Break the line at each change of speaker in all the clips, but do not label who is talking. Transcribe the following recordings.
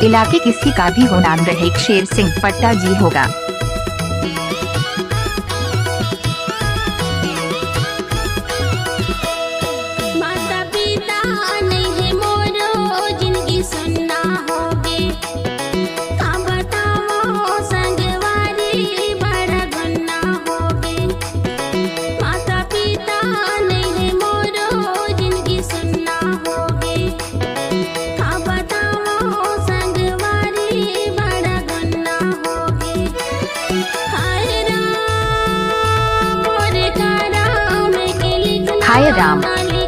इलाके किसी का भी हो, नाम रहे शेर सिंह पट्टा जी होगा।
माता पिता नहीं मोरो जिंदगी सुनना होगे, का बताओ संगवारी बड़ा गुन्ना होगे। माता पिता नहीं मोरो जिंदगी सुनना होगे, का बताओ संगवारी बड़ा गुन्ना होगे। हाय राम मोरे का राम के लिखना
हाय राम,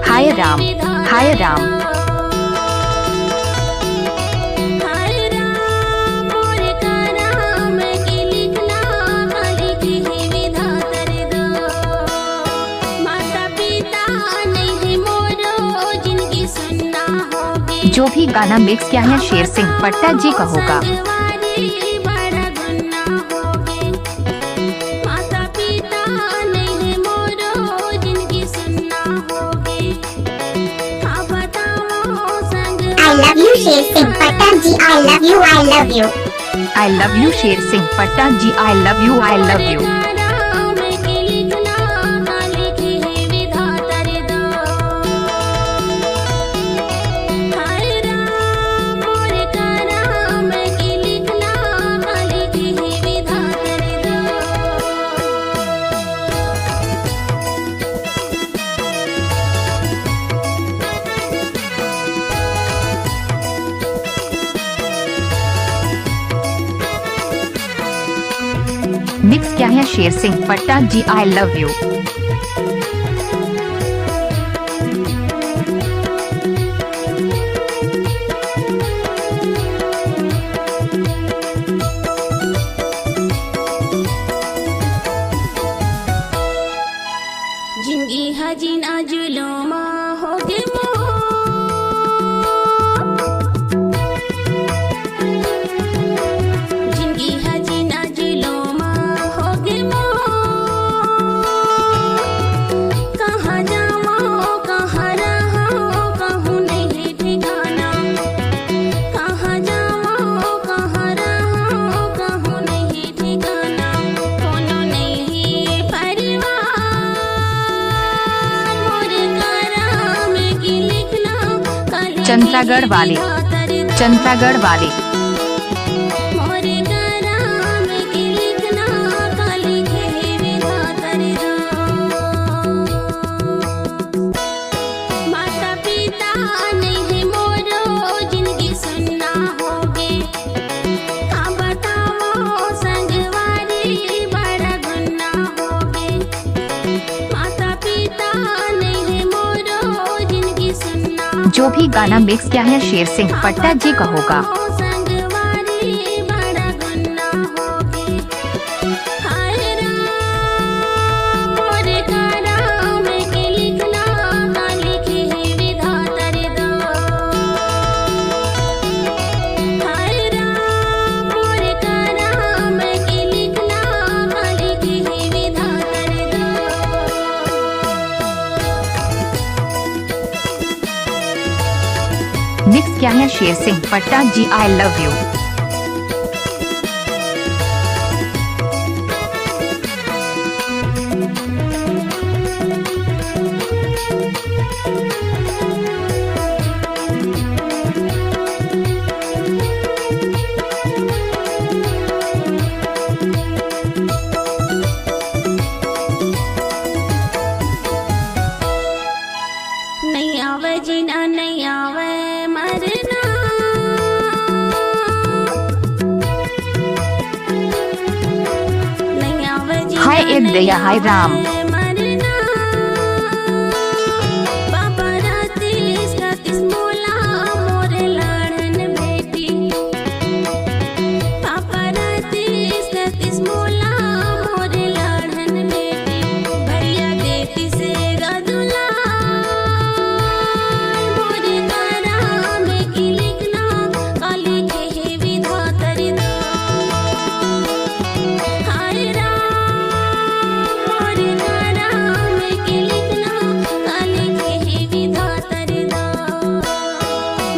हाय राम, हाय राम।
हाय राम मोरे का राम के लिखना लिखी ही विधातर दो। माता पिता नहीं मोरो जिंदगी सुनना होगी,
जो भी गाना मिक्स किया है शेर सिंह पट्टा जी का होगा।
संगवारी बड़ा गुन्ना होगे। माता पिता नहीं मोरो जिंदगी सुनना होगे, का बताओ
I love you, Sher Singh Patan ji. I love you. I love you.
I love you Sher Singh Patta ji, I love you, I love you.
Ram के लिखना लिखी है विधातर दो। हाय राम मोरे का राम के लिखना लिखी है विधातर दो।
मिक्स किया है शेर Singh Patta ji, I love you.
जिंदगी हजीना जुलूमा होगे मोह, जिंदगी हजीना जुलूमा होगे मोह। कहाँ जाऊँ कहाँ रहूँ कहूँ नहीं ठिकाना, कहाँ जाऊँ कहाँ रहूँ कहूँ नहीं ठिकाना। कोनो नहीं परिवार मोरे का राम की लिखना कल
चंद्रागढ़ वाले, चंद्रागढ़ वाले।
मोरे का राम की लिखना कल लिखे विधातर दो। माता पिता नहीं मोरो जिंदगी सुनना होगे, का बताओ संगवारी बड़ा गुन्ना होगे। माता पिता नहीं मोरो जिंदगी सुनना,
जो भी गाना मिक्स किया है शेर सिंह पट्टा जी का होगा।
संगवारी बड़ा गुन्ना होगे। हाय राम मोरे का राम के लिखना लिखी है विधातर दो। हाय राम मोरे का राम के लिखना लिखी है विधातर दो।
मिक्स किया है शेर Singh Patta ji, I love you.
नहीं आवे जीना नहीं आवे मरना, नहीं आवे जीना
हाय एक
नहीं
दया, हाय राम।
आवे मरना। बाबा रातीस रातीस मोला मोरे लाड़न बेटी, पापा रातीस रातीस मोला मोरे लाड़न बेटी। भैया देती से गदुला मोरे का राम की लिखना का लिखे है विधातर दो। हाय राम मोरे का राम की लिखना का लिखे है विधातर दो।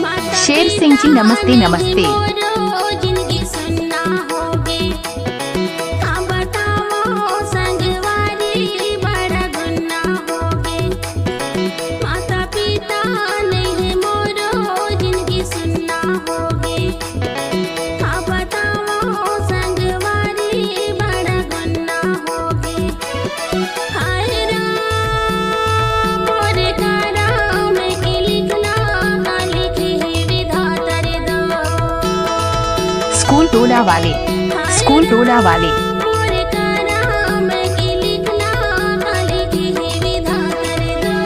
माता
शेर सिंह जी नमस्ते, नमस्ते।
मोरो
टोला वाले, स्कूल टोला वाले।
मोर कराम के लिखना काली के विधा कर दो।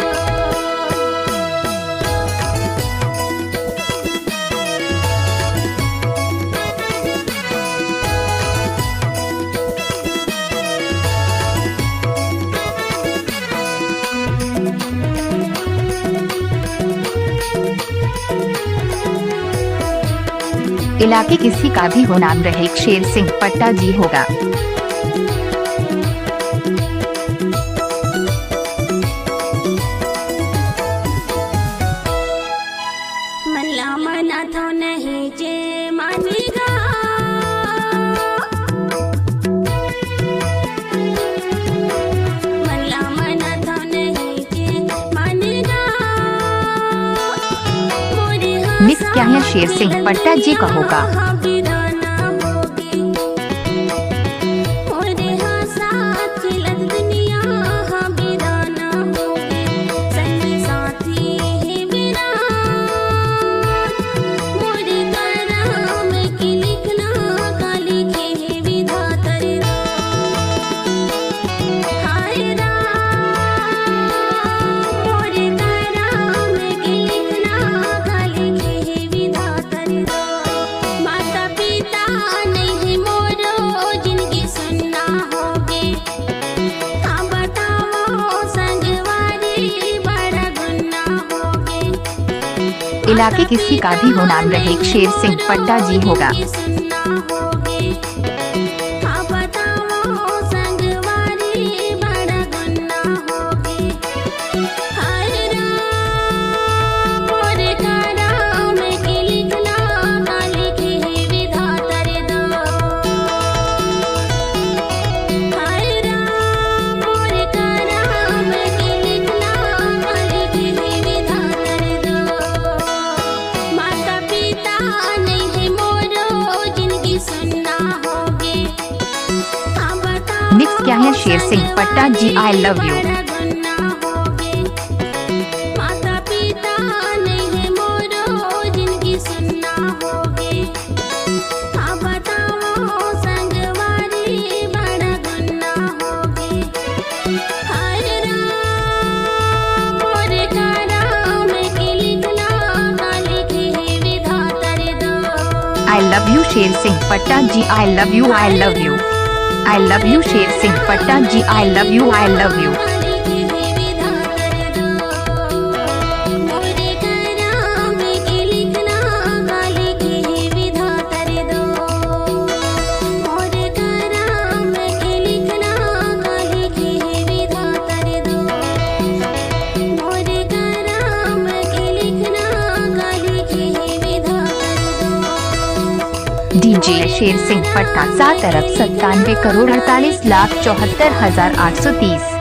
इलाके किसी का भी हो नाम रहे शेर सिंह पट्टा जी होगा।
मल्ला मना तो नहीं जे मानेगा। मल्ला मना तो नहीं जे मानेगा। मोरे
मिस क्या है शेर सिंह पट्टा जी का होगा। इलाके किसी का भी हो नाम रहे शेर सिंह पट्टा जी होगा। मिक्स क्या है शेर Singh Patta ji I love you.
माता पिता नहीं है मोरो जिनकी सुनना होगे। हाँ बताओ संगवारी बड़ा गुन्ना होगे। हाय राम मोरे कराम के लिखना काली के विधाता रे दो।
आई love you Sher Singh Patta ji I love you I love you. I love you शेर सिंह पट्टा जी I love you I love you।
मोरे कराम के लिखना काली के विधाता रे दो। मोरे कराम के लिखना काली के विधाता रे दो। मोरे कराम के लिखना काली के विधाता रे दो।
डीजे शेर सिंह पट्टा 7 अरब 97 करोड़ 48 लाख 74,830।